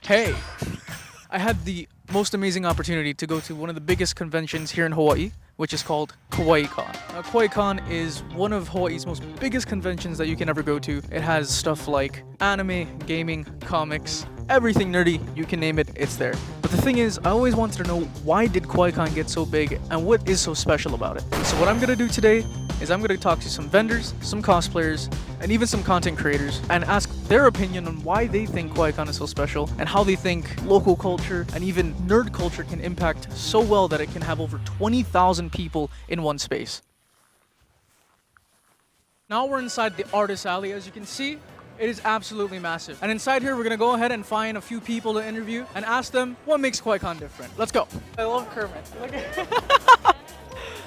Hey, I had the most amazing opportunity to go to one of the biggest conventions here in Hawaii, which is called Kawaii Kon. Now, Kawaii Kon is one of Hawaii's most biggest conventions that you can ever go to. It has stuff like anime, gaming, comics, everything nerdy, you can name it, it's there. But the thing is, I always wanted to know, why did Kawaii Kon get so big and what is so special about it? So what I'm gonna do today is I'm gonna talk to some vendors, some cosplayers, and even some content creators and ask their opinion on why they think Kawaii Kon is so special and how they think local culture and even nerd culture can impact so well that it can have over 20,000 people in one space. Now we're inside the artist alley. As you can see, it is absolutely massive. And inside here, we're gonna go ahead and find a few people to interview and ask them what makes Kawaii Kon different. Let's go. I love Kermit. Look at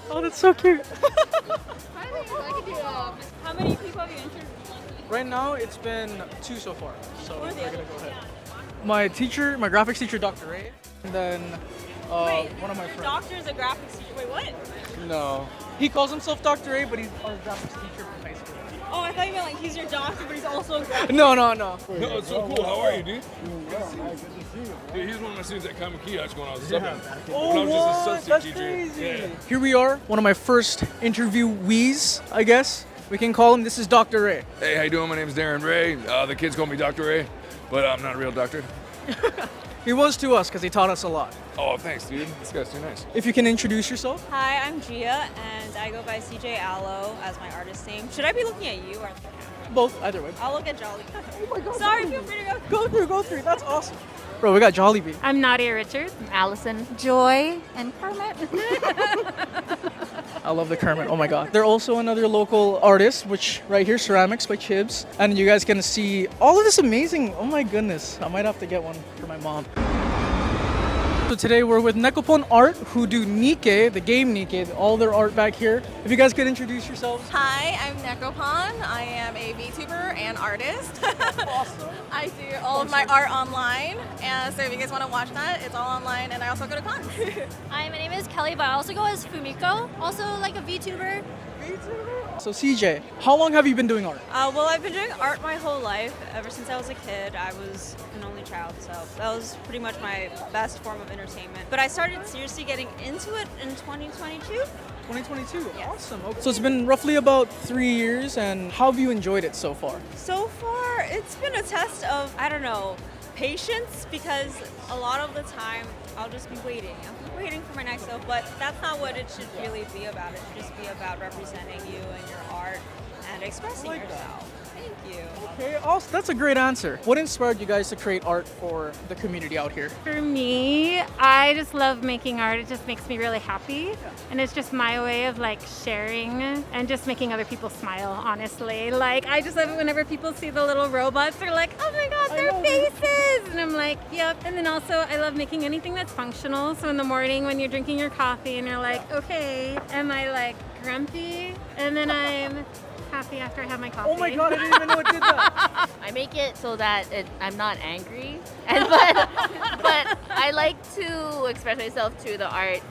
oh, that's so cute. How many people have you interviewed? Right now, it's been 2 so far. So we're gonna go ahead. My teacher, my graphics teacher, Dr. Ray, and then one of my friends. Doctor's a graphics teacher. Wait, what? No. He calls himself Dr. Ray, but he's our graphics teacher from high school. Oh, I thought you meant like he's your doctor, but he's also a graphics No. No, it's so cool. How are you, dude? Dude, he's one of my students at Kamakiyach when I was subbing. Oh, when I was just what? associate That's teacher. crazy. Yeah. Here we are, one of my first interviewees, I guess we can call him. This is Dr. Ray. Hey, how you doing? My name's Darren Ray. The kids call me Dr. Ray, but I'm not a real doctor. He was to us because he taught us a lot. Oh, thanks, dude. This guy's too nice. If you can introduce yourself. Hi, I'm Gia, and I go by CJ Allo as my artist name. Should I be looking at you or? Both, either way. I'll look at Jolly. Oh my God. Sorry, feel free to go. Go through. That's awesome. Bro, we got Jollibee. I'm Nadia Richards. I'm Allison. Joy and Kermit. I love the Kermit. Oh my God. They're also another local artist, which right here, Ceramics by Chibs. And you guys can see all of this amazing. Oh my goodness. I might have to get one for my mom. So today we're with Nekopon Art, who do Nike, the game Nike, all their art back here. If you guys could introduce yourselves. Hi, I'm Nekopon. I am a VTuber and artist. Awesome. I do all of my art online, and so if you guys want to watch that, it's all online, and I also go to cons. Hi, my name is Kelly, but I also go as Fumiko. Also like a VTuber. So CJ, how long have you been doing art? Well, I've been doing art my whole life. Ever since I was a kid, I was an only child, so that was pretty much my best form of entertainment. But I started seriously getting into it in 2022. 2022, Yes. awesome. Okay. So it's been roughly about 3 years, and how have you enjoyed it so far? So far, it's been a test of, I don't know, patience, because a lot of the time I'll just be waiting. I'll be waiting for my next self, but that's not what it should really be about. It should just be about representing you and your art and expressing yourself. Thank you. Okay, awesome. That's a great answer. What inspired you guys to create art for the community out here? For me, I just love making art. It just makes me really happy. And it's just my way of like sharing and just making other people smile, honestly. Like I just love it whenever people see the little robots. They're like, oh my God, their faces. And I'm like, yep. And then also I love making anything that's functional. So in the morning when you're drinking your coffee and you're like, okay, am I like grumpy? And then I'm happy after I have my coffee. Oh my God, I didn't even know it did that. I make it so that I'm not angry, but I like to express myself through the art.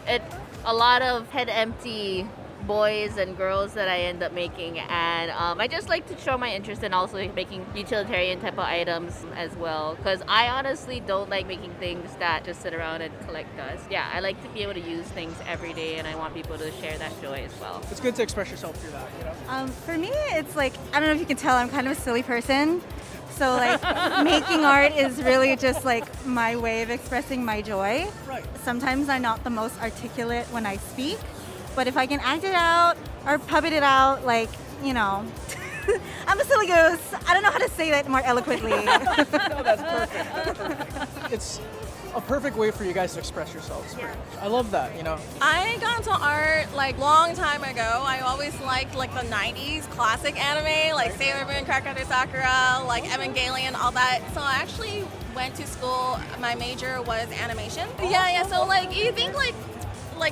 A lot of head empty boys and girls that I end up making, and I just like to show my interest in also making utilitarian type of items as well, because I honestly don't like making things that just sit around and collect dust. Yeah, I like to be able to use things every day, and I want people to share that joy as well. It's good to express yourself through that, you know? For me, it's like, I don't know if you can tell, I'm kind of a silly person. So like making art is really just like my way of expressing my joy. Right. Sometimes I'm not the most articulate when I speak, but if I can act it out or puppet it out, like, you know, I'm a silly goose. I don't know how to say that more eloquently. No, that's perfect. That's perfect. It's a perfect way for you guys to express yourselves. Yeah. I love that, you know? I got into art like long time ago. I always liked like the 90s classic anime, like Sailor Moon, Cardcaptor Sakura, like Evangelion, all that. So I actually went to school. My major was animation. Yeah. So like you think like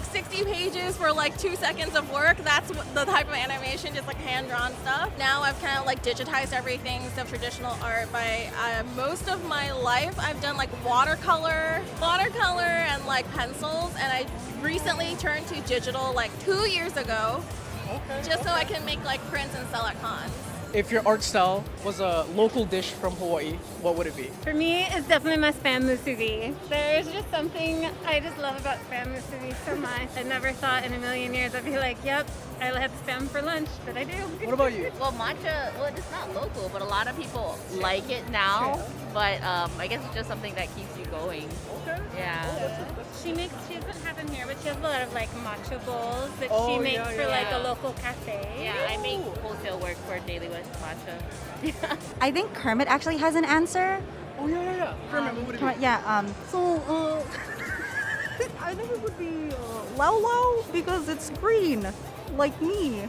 60 pages for like 2 seconds of work. That's the type of animation, just like hand-drawn stuff. Now I've kind of like digitized everything, so traditional art. By most of my life, I've done like watercolor and like pencils, and I recently turned to digital like 2 years ago, just so I can make like prints and sell at cons. if your art style was a local dish from Hawaii, what would it be? For me, it's definitely my spam musubi. There's just something I just love about spam musubi so much. I never thought in a million years I'd be like, yep, I'll have spam for lunch, but I do. What about you? Well, matcha, well, it's not local, but a lot of people like it now. But I guess it's just something that keeps you going. Okay. Yeah. She doesn't have them here, but she has a lot of like matcha bowls that Oh, she makes yeah, for like yeah. a local cafe. Yeah, I make wholesale work for Daily West Matcha. I think Kermit actually has an answer. Oh yeah. Kermit, what would it be? Kermit, yeah. I think it would be Lau Lau because it's green, like me.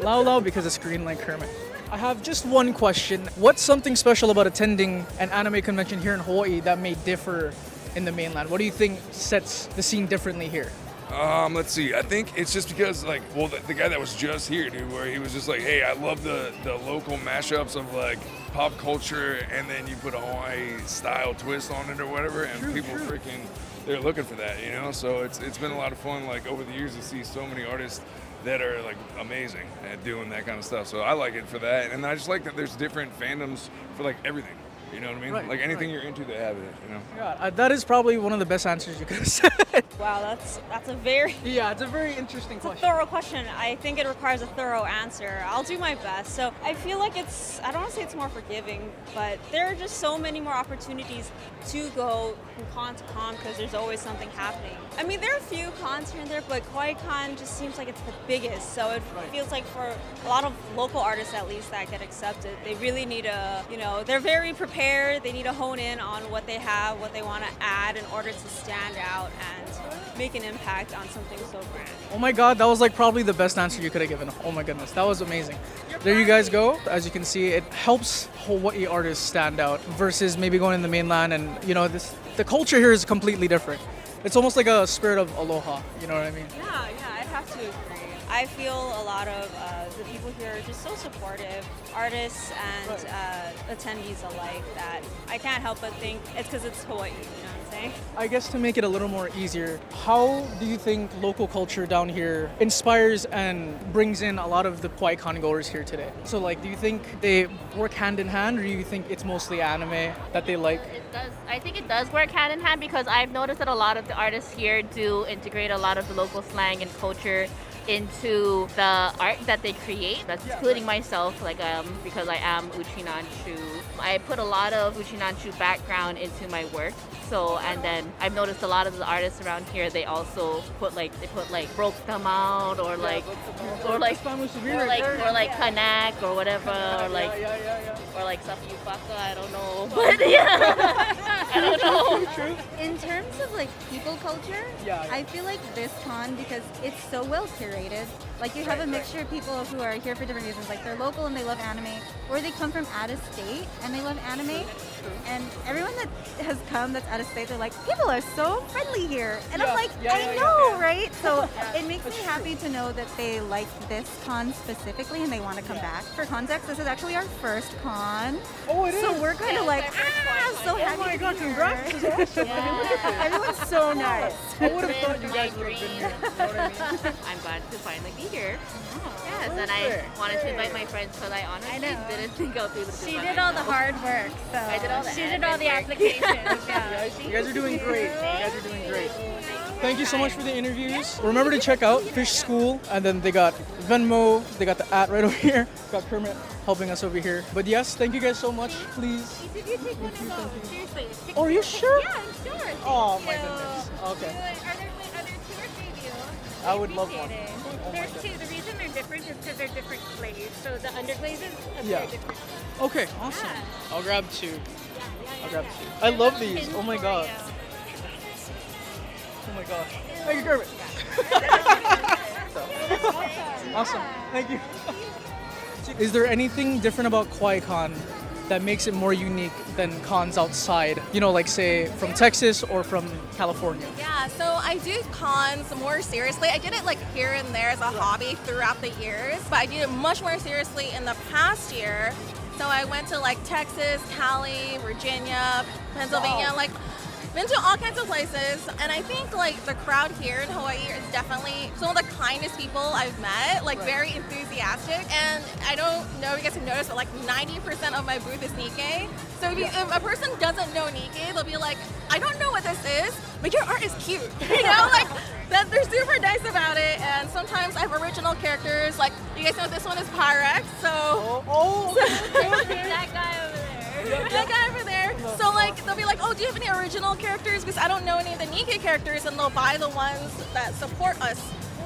Lau Lau because it's green like Kermit. I have just one question. What's something special about attending an anime convention here in Hawaii that may differ in the mainland? What do you think sets the scene differently here? Let's see. I think it's just because, like, well, the guy that was just here, dude, where he was just like, hey, I love the local mashups of, like, pop culture, and then you put a Hawaii style twist on it or whatever, and people freaking, they're looking for that, you know? So it's been a lot of fun, like, over the years to see so many artists that are, like, amazing at doing that kind of stuff. So I like it for that, and I just like that there's different fandoms for, like, everything. You know what I mean? Right, like anything right. you're into, they have it. You know. Yeah, that is probably one of the best answers you could have said. Wow, that's a very Yeah, it's a very interesting It's a question. thorough question. I think it requires a thorough answer. I'll do my best. So I feel like I don't want to say it's more forgiving, but there are just so many more opportunities to go from con to con because there's always something happening. I mean, there are a few cons here and there, but Kawaii Kon just seems like it's the biggest. So it feels like for a lot of local artists, at least, that get accepted, they really need they're very prepared. They need to hone in on what they have, what they want to add in order to stand out and make an impact on something so grand. Oh my god, that was like probably the best answer you could have given. Oh my goodness, that was amazing. There you guys go. As you can see, it helps Hawaii artists stand out versus maybe going in the mainland, and the culture here is completely different. It's almost like a spirit of aloha, you know what I mean? Yeah, I'd have to agree. I feel a lot of the people here are just so supportive, artists and attendees alike, that I can't help but think it's because it's Hawaii, you know what I'm saying? I guess to make it a little more easier, how do you think local culture down here inspires and brings in a lot of the Kawaii Kon goers here today? So like, do you think they work hand in hand, or do you think it's mostly anime that they like? It does. I think it does work hand in hand because I've noticed that a lot of the artists here do integrate a lot of the local slang and culture into the art that they create. That's including myself, like because I am Uchinanchu. I put a lot of Uchinanchu background into my work. So, and then I've noticed a lot of the artists around here, they also put like broke them out or like connect or whatever or like Safiyupaka, I don't know. But yeah. I don't know. In terms of like people culture, I feel like this con, because it's so well curated, like you have a mixture of people who are here for different reasons, like they're local and they love anime, or they come from out of state and they love anime. And everyone that has come that's out of state, they're like, people are so friendly here. And I'm like, I know, right? So it makes me happy to know that they like this con specifically and they want to come back. For context, this is actually our first con. Oh, it is? So we're kind of like, so happy Oh my to god, be here. congrats! This is awesome. I mean, look at this. Everyone's so nice. I would have thought you guys would have been here. You know what I mean? I'm glad to finally be here. Yes, and I wanted to invite my friends because I honestly didn't think I would be able to do She it did by all the myself. hard work. So I did all the she did all the admin work. applications. You guys are doing great. You guys are doing great. Thank you so much for the interviews. Remember to check out Fish School, and then they got Venmo, they got the @ right over here. Got Kermit helping us over here. But yes, thank you guys so much. Please. Did you take one of those? Seriously. Oh, are you sure? Yeah, I'm sure. Oh Thank my you. goodness. Okay. Are there 2 or 3 of you? I would love one. Appreciate it. Oh my There's 2. goodness. The reason they're different is because they're different glaze. So the underglaze is a Yeah. very different. Okay, awesome. Yeah. I'll grab 2. Yeah, I'll grab 2. yeah. I love Pins these. Oh my for god. you. Oh my gosh. Thank you, Kermit. Awesome. Thank you. Is there anything different about Kawaii Kon that makes it more unique than cons outside? You know, like say from Texas or from California? Yeah, so I do cons more seriously. I did it like here and there as a hobby throughout the years, but I did it much more seriously in the past year. So I went to like Texas, Cali, Virginia, Pennsylvania, like been to all kinds of places, and I think like the crowd here in Hawaii is definitely some of the kindest people I've met, like very enthusiastic. And I don't know if you guys have noticed, but like 90% of my booth is Nikkei. So if a person doesn't know Nikkei, they'll be like, I don't know what this is, but your art is cute. You know, like that they're super nice about it. And sometimes I have original characters, like you guys know this one is Pyrex, so That guy over there. that guy over there. So like they'll be like, oh, do you have any original characters? Because I don't know any of the Nikkei characters, and they'll buy the ones that support us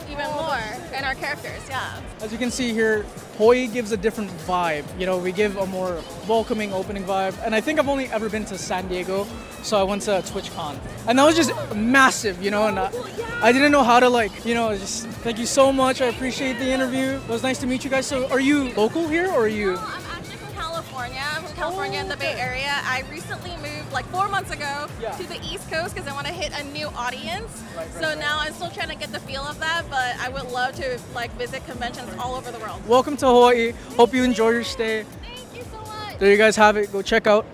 even more in our characters. Yeah. As you can see here, Hawaii gives a different vibe. You know, we give a more welcoming, opening vibe. And I think I've only ever been to San Diego, so I went to TwitchCon. And that was just massive, you know, and I didn't know how to like, you know, just thank you so much. I appreciate the interview. It was nice to meet you guys. So are you local here or are you? I'm actually from California. I'm from California in the Bay Area. I recently moved like 4 months ago to the East Coast because I want to hit a new audience. So now I'm still trying to get the feel of that, but I would love to like visit conventions all over the world. Welcome to Hawaii. Hope you enjoy your stay. Thank you so much. There you guys have it. Go check out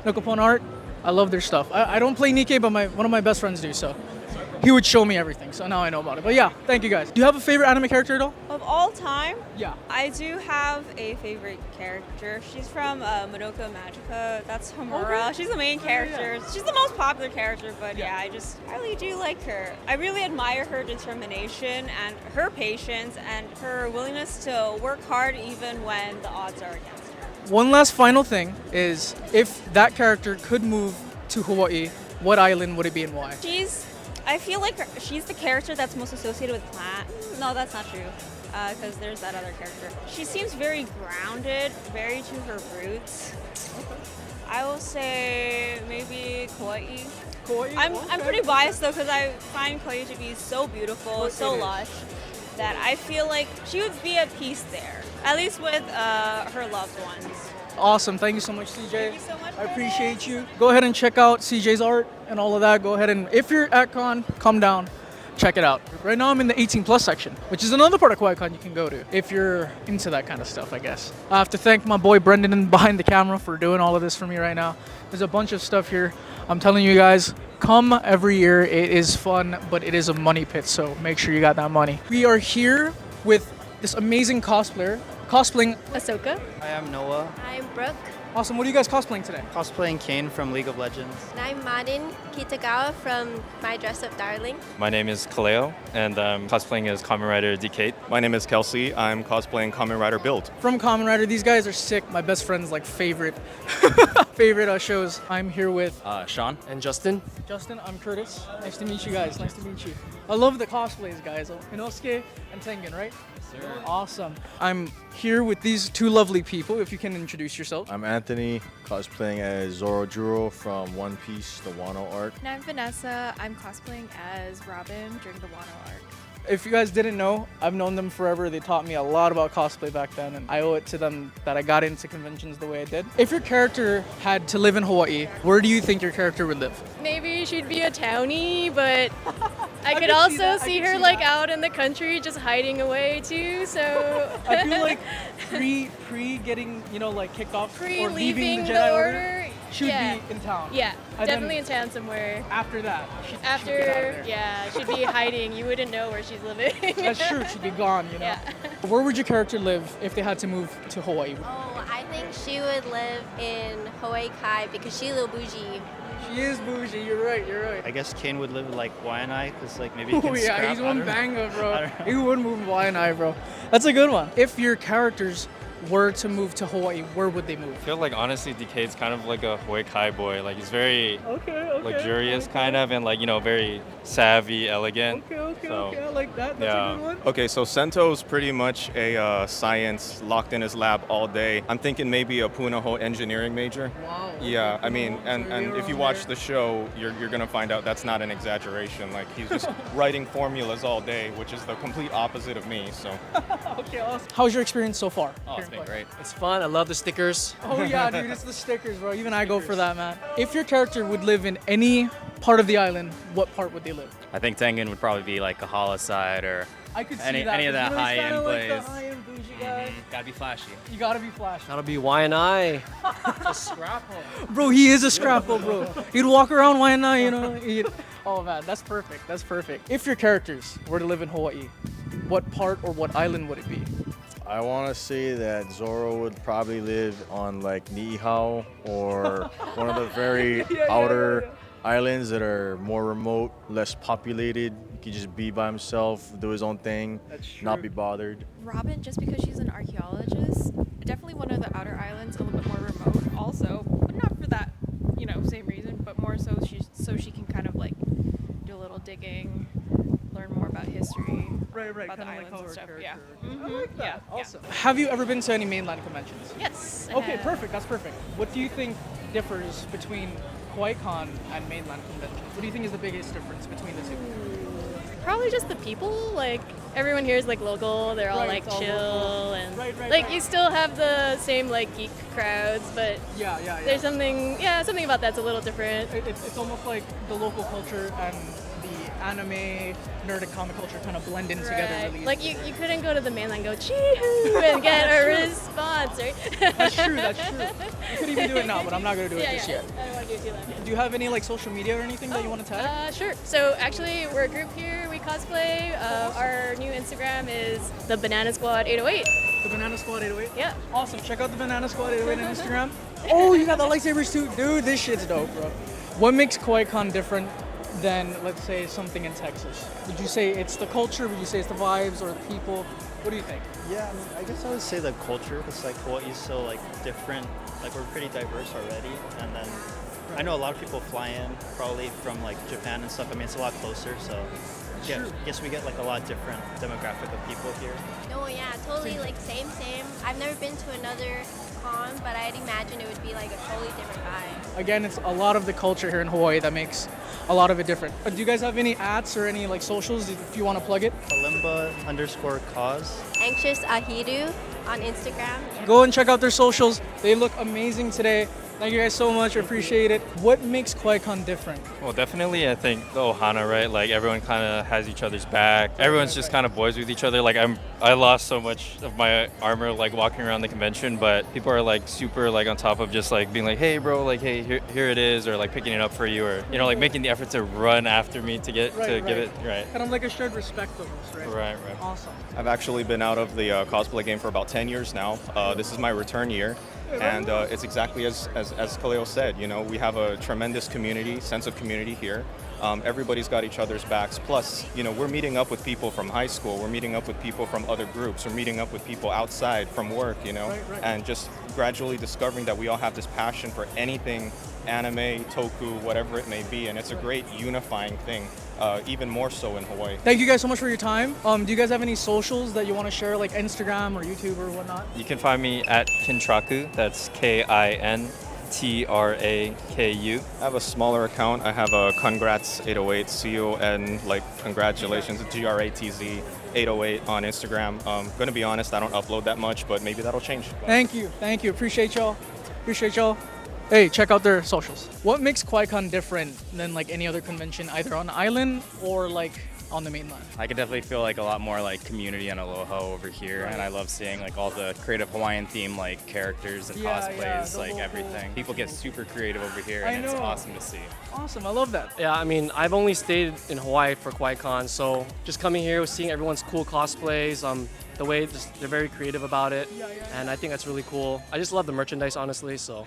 Nekopon Art. I love their stuff. I don't play Nikkei, but one of my best friends do, so he would show me everything, so now I know about it. But yeah, thank you guys. Do you have a favorite anime character at all? Of all time, Yeah. I do have a favorite character. She's from Madoka Magica. That's Homura. She's the main character. She's the most popular character, but yeah, I really do like her. I really admire her determination and her patience and her willingness to work hard even when the odds are against her. One last final thing is, if that character could move to Hawaii, what island would it be and why? I feel like she's the character that's most associated with plant. No, that's not true, because there's that other character. She seems very grounded, very to her roots. I will say maybe Kawaii. I'm pretty biased though, because I find Kawaii to be so beautiful, so lush, that I feel like she would be at peace there, at least with her loved ones. Awesome. Thank you so much, CJ. Thank you so much. I appreciate you. Go ahead and check out CJ's art and all of that. Go ahead and, if you're at Con, come down, check it out. Right now I'm in the 18 plus section, which is another part of Kawaii Kon you can go to if you're into that kind of stuff, I guess. I have to thank my boy Brendan behind the camera for doing all of this for me right now. There's a bunch of stuff here. I'm telling you guys, come every year. It is fun, but it is a money pit, so make sure you got that money. We are here with this amazing cosplayer, cosplaying Ahsoka. Hi, I'm Noah. I'm Brooke. Awesome. What are you guys cosplaying today? Cosplaying Kane from League of Legends. And I'm Marin Kitagawa from My Dress Up Darling. My name is Kaleo, and I'm cosplaying as Kamen Rider Decade. My name is Kelsey. I'm cosplaying Kamen Rider Build. From Kamen Rider. These guys are sick. My best friend's like favorite shows. I'm here with Sean. And Justin. Justin. I'm Curtis. Nice to meet you guys. Nice to meet you. I love the cosplays, guys. Inosuke and Tengen, right? Yes, sir. Awesome. I'm here with these two lovely people. If you can introduce yourself. I'm Anthony, cosplaying as Zoro Juro from One Piece, the Wano arc. And I'm Vanessa. I'm cosplaying as Robin during the Wano arc. If you guys didn't know, I've known them forever. They taught me a lot about cosplay back then, and I owe it to them that I got into conventions the way I did. If your character had to live in Hawaii, where do you think your character would live? Maybe she'd be a townie, but I could also see her like out in the country just hiding away too, so I feel like pre getting, you know, like kicked off or leaving leaving the the Jedi order. she'd be in town. Yeah, And definitely then in town somewhere. After that, she'd get out of After, there. yeah, she'd be hiding. You wouldn't know where she's living. That's true. She'd be gone, you know. Yeah. Where would your character live if they had to move to Hawaii? Oh, I think she would live in Hawaii Kai because she's a little bougie. She is bougie. You're right. You're right. I guess Kane would live in like Waianae, because like maybe he Oh can yeah, scrap. he's I one don't know. banger, I bro. don't know. He would move Waianae, bro. That's a good one. If your characters were to move to Hawaii, where would they move? I feel like honestly Decade's kind of like a Hawaii Kai boy. Like he's very luxurious kind of, and like, you know, very savvy, elegant. So, I like that. That's yeah. a good one. Okay, so Sento's pretty much a science locked in his lab all day. I'm thinking maybe a Punahou engineering major. Wow. Yeah, I mean, and you're if you on watch there. the show, you're gonna find out that's not an exaggeration. Like he's just writing formulas all day, which is the complete opposite of me. So Okay, awesome. How's your experience so far? Oh, here it's in been Hawaii? great. It's fun. I love the stickers. Oh yeah, dude, it's the stickers, bro. Even I go for that, man. If your character would live in any part of the island, what part would they live? I think Tengen would probably be like a Holoside or I could see Any- that. any of 'cause that you know, he's high-end kinda like the place. high-end bougie guy. gotta be flashy. You gotta be flashy. That'll be Waianae. A scrap hole. Bro, he is a scrap hole, bro. He'd walk around, why not, you know? Oh man, that's perfect. That's perfect. If your characters were to live in Hawaii, what part or what island would it be? I want to say that Zoro would probably live on like Niihau or one of the very outer islands that are more remote, less populated. He could just be by himself, do his own thing, not be bothered. Robin, just because she's an archaeologist, definitely one of the outer islands, a little bit more remote also, but not for that, same reason, but more so she can kind of like do a little digging, learn more about history, right, about the kinda like islands how and her stuff. character Yeah. is. I like that. Yeah. Awesome. Have you ever been to any mainland conventions? Yes. Okay, perfect. That's perfect. What do you think differs between Kawaii Kon and mainland conventions? What do you think is the biggest difference between the two? Probably just the people. Like everyone here is like local. They're all Right, like it's all chill local. and Right, like right. you still have the same like geek crowds, but Yeah. there's something about that's a little different. It's almost like the local culture and the anime, nerdic comic culture kind of blend in together Right. really Like easily. you couldn't go to the mainland and go chee-hoo and get a response, right? That's true. You could even do it now, but I'm not gonna do it just yet. I don't want to do it too loud. Do you have any like social media or anything that you want to tag? Sure. So actually, we're a group here. We cosplay. Our new Instagram is the Banana Squad 808. The Banana Squad 808? Yeah. Awesome. Check out the Banana Squad 808 on Instagram. Oh, you got the lightsabers too? Dude, this shit's dope, bro. What makes Kawaii Kon different than, let's say, something in Texas? Would you say it's the culture? Would you say it's the vibes or the people? What do you think? Yeah, I mean, I guess I would say the culture. It's like Hawaii's so like different. Like we're pretty diverse already, and then I know a lot of people fly in probably from like Japan and stuff. I mean, it's a lot closer, so yeah, I guess we get like a lot different demographic of people here. No, yeah, totally like same. I've never been to another con, but I'd imagine it would be like a totally different vibe. Again, it's a lot of the culture here in Hawaii that makes a lot of it different. Do you guys have any ads or any like socials if you want to plug it? Kalimba_cause. Anxious Ahiru on Instagram. Go and check out their socials. They look amazing today. Thank you guys so much. I appreciate it. What makes Kawaii Kon different? Well, definitely, I think the Ohana, right? Like everyone kind of has each other's back. Everyone's just kind of boys with each other. Like I lost so much of my armor like walking around the convention, but people are like super like on top of just like being like, hey, bro, like hey, here it is, or like picking it up for you, or like making the effort to run after me to get give it right. Kind of like a shared respect almost, right? Right. Awesome. I've actually been out of the cosplay game for about 10 years now. This is my return year. And it's exactly as Kaleo said, we have a tremendous sense of community here. Everybody's got each other's backs. Plus, we're meeting up with people from high school. We're meeting up with people from other groups. We're meeting up with people outside from work, and just gradually discovering that we all have this passion for anything anime, toku, whatever it may be. And it's a great unifying thing, even more so in Hawaii. Thank you guys so much for your time. Do you guys have any socials that you want to share, like Instagram or YouTube or whatnot? You can find me at Kintraku. That's KINTRAKU. I have a smaller account. I have a congrats 808 CON, like congratulations, GRATZ 808 on Instagram. Gonna be honest, I don't upload that much, but maybe that'll change. Thank you. Appreciate y'all. Hey, check out their socials. What makes Kawaii Kon different than like any other convention, either on the island or like on the mainland? I can definitely feel like a lot more like community and aloha over here, and I love seeing like all the creative Hawaiian theme like characters and cosplays, like everything. People get super creative over here, and it's awesome to see. Awesome, I love that. Yeah, I mean, I've only stayed in Hawaii for Kawaii Kon, so just coming here, seeing everyone's cool cosplays, the way they're very creative about it, and I think that's really cool. I just love the merchandise, honestly, so.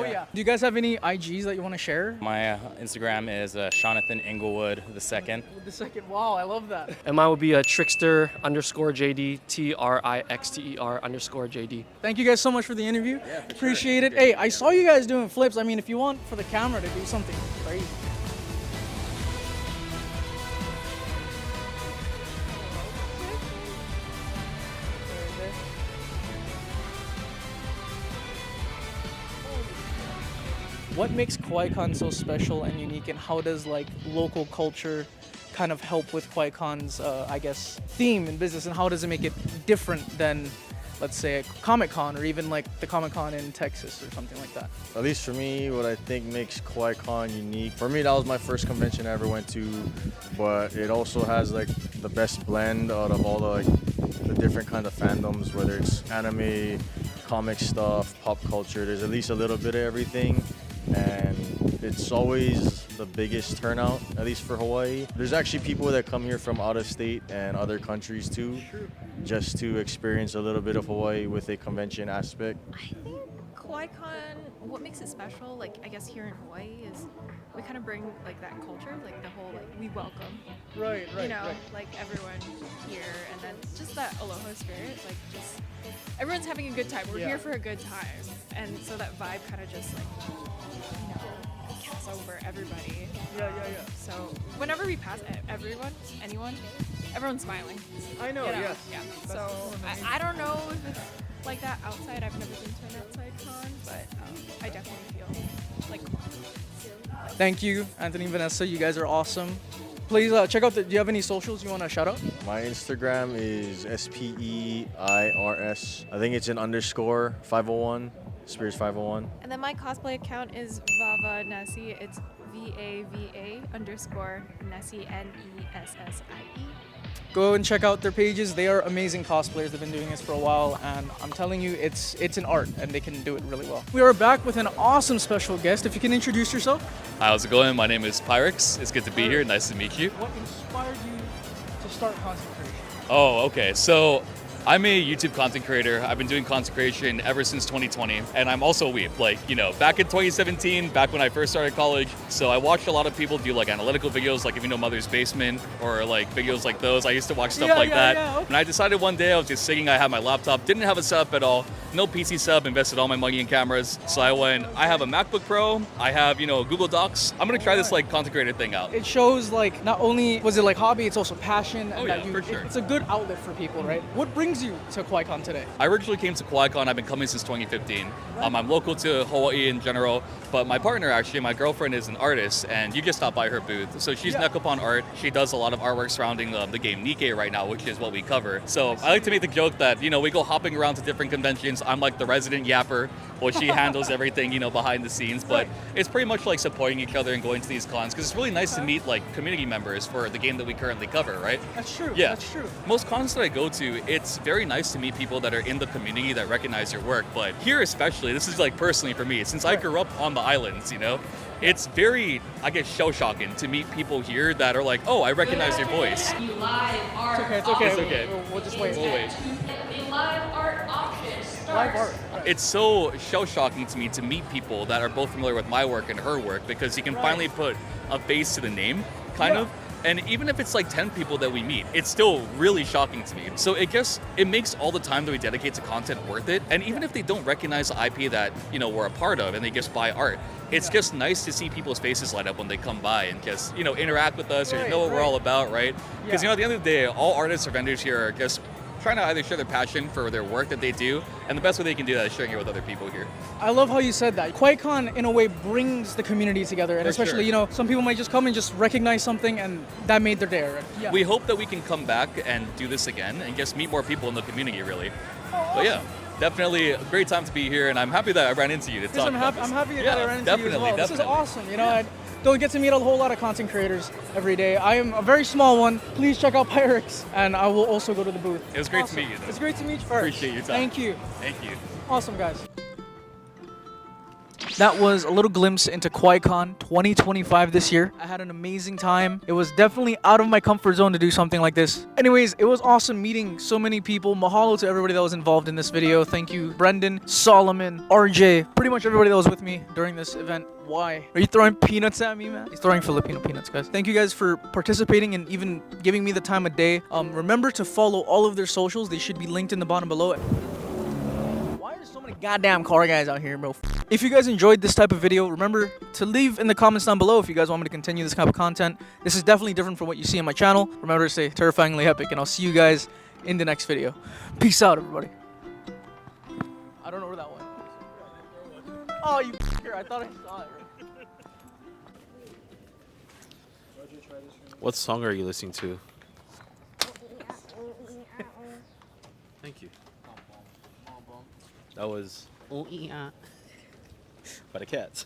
Yeah. Do you guys have any IGs that you want to share? My Instagram is Jonathan Inglewood II. The second, wow, I love that. And mine would be Trickster_JD, TRIXTER_JD. Thank you guys so much for the interview. Appreciate it. Hey, I saw you guys doing flips. I mean, if you want for the camera to do something crazy. What makes Kawaii Kon so special and unique, and how does like local culture kind of help with Kawaii Kon's, I guess, theme in business, and how does it make it different than, let's say, a Comic Con or even like the Comic Con in Texas or something like that? At least for me, what I think makes Kawaii Kon unique, for me that was my first convention I ever went to, but it also has like the best blend out of all the different kind of fandoms, whether it's anime, comic stuff, pop culture. There's at least a little bit of everything, and it's always the biggest turnout, at least for Hawaii. There's actually people that come here from out of state and other countries too, just to experience a little bit of Hawaii with a convention aspect. I think Kawaii Kon, what makes it special, like I guess here in Hawaii, is we kind of bring like that culture, like the whole like we welcome, Right, you know, like everyone here, and then just that aloha spirit, like just everyone's having a good time. We're here for a good time, and so that vibe kind of just like, you know, gets over everybody. Yeah. So whenever we pass anyone, everyone's smiling. I know, You know? yes. Yeah. That's So amazing. I don't know if it's like that outside. I've never been to an outside con, but I definitely feel like. Thank you, Anthony and Vanessa. You guys are awesome. Please check out do you have any socials you want to shout out? My Instagram is SPEIRS. I think it's an underscore 501, Spears 501. And then my cosplay account is Vava Nessie. It's VAVA_Nessie NESSIE. Go and check out their pages. They are amazing cosplayers. They've been doing this for a while, and I'm telling you, it's an art, and they can do it really well. We are back with an awesome special guest. If you can introduce yourself. Hi, how's it going? My name is Pyrex. It's good to be here. Nice to meet you. What inspired you to start content creation? Oh, okay. So I'm a YouTube content creator. I've been doing content creation ever since 2020, and I'm also a weeb. Like, you know, back in 2017, back when I first started college, so I watched a lot of people do like analytical videos, like if you know Mother's Basement, or like videos like those. I used to watch stuff like that. Okay. And I decided one day I was just sitting, I had my laptop, didn't have a setup at all, no PC setup, invested all my money in cameras. So I went, I have a MacBook Pro, I have, you know, Google Docs. I'm gonna try this like content creator thing out. It shows like not only was it like hobby, it's also passion. Oh and yeah, that for sure. It's a good outlet for people, right? What brings you to Kawaii Kon today? I originally came to Kawaii Kon. I've been coming since 2015. I'm local to Hawaii in general, but my partner, actually, my girlfriend, is an artist, and you just stopped by her booth. So she's Nekopon Art. She does a lot of artwork surrounding the game Nikirin right now, which is what we cover. So I like to make the joke that, you know, we go hopping around to different conventions. I'm like the resident yapper, while she handles everything, you know, behind the scenes. But it's pretty much like supporting each other and going to these cons, because it's really nice to meet like community members for the game that we currently cover, right? That's true. Yeah. That's true. Most cons that I go to, it's very nice to meet people that are in the community that recognize your work. But here especially, this is like personally for me, since I grew up on the islands, you know, it's very, I guess, shell-shocking to meet people here that are like, oh, I recognize your voice. It's okay. It's okay. It's okay. We'll just wait. We'll wait. Live art option Live art. It's so shell-shocking to me to meet people that are both familiar with my work and her work, because you can finally put a face to the name, kind of. And even if it's like 10 people that we meet, it's still really shocking to me. So I guess it makes all the time that we dedicate to content worth it. And even if they don't recognize the IP that, you know, we're a part of and they just buy art, it's just nice to see people's faces light up when they come by and just, you know, interact with us or know what we're all about, right? Because, you know, at the end of the day, all artists or vendors here are just trying to either share their passion for their work that they do, and the best way they can do that is sharing it with other people here. I love how you said that. Kawaii Kon, in a way, brings the community together, and For especially, sure. you know, some people might just come and just recognize something, and that made their day. Right? Yeah. We hope that we can come back and do this again and just meet more people in the community, really. But yeah, definitely a great time to be here, and I'm happy that I ran into you to talk I'm about happy this. that I ran into you as well. This is Definitely. awesome. You know, I don't get to meet a whole lot of content creators every day. I am a very small one. Please check out Pyrex, and I will also go to the booth. It was great Awesome. to meet you, though. It's great to meet you first. Appreciate your time. Thank you. Thank you. Awesome, guys. That was a little glimpse into Kawaii Kon 2025 this year. I had an amazing time. It was definitely out of my comfort zone to do something like this. Anyways, it was awesome meeting so many people. Mahalo to everybody that was involved in this video. Thank you, Brendan, Solomon, RJ, pretty much everybody that was with me during this event. Why? Are you throwing peanuts at me, man? He's throwing Filipino peanuts, guys. Thank you guys for participating and even giving me the time of day. Remember to follow all of their socials. They should be linked in the bottom below. Why are so many goddamn car guys out here, bro? If you guys enjoyed this type of video, remember to leave in the comments down below if you guys want me to continue this type of content. This is definitely different from what you see on my channel. Remember to stay terrifyingly epic, and I'll see you guys in the next video. Peace out, everybody. I don't know where that went. Oh, you f***er. I thought I saw it. What song are you listening to? Thank you. That was by the Cats.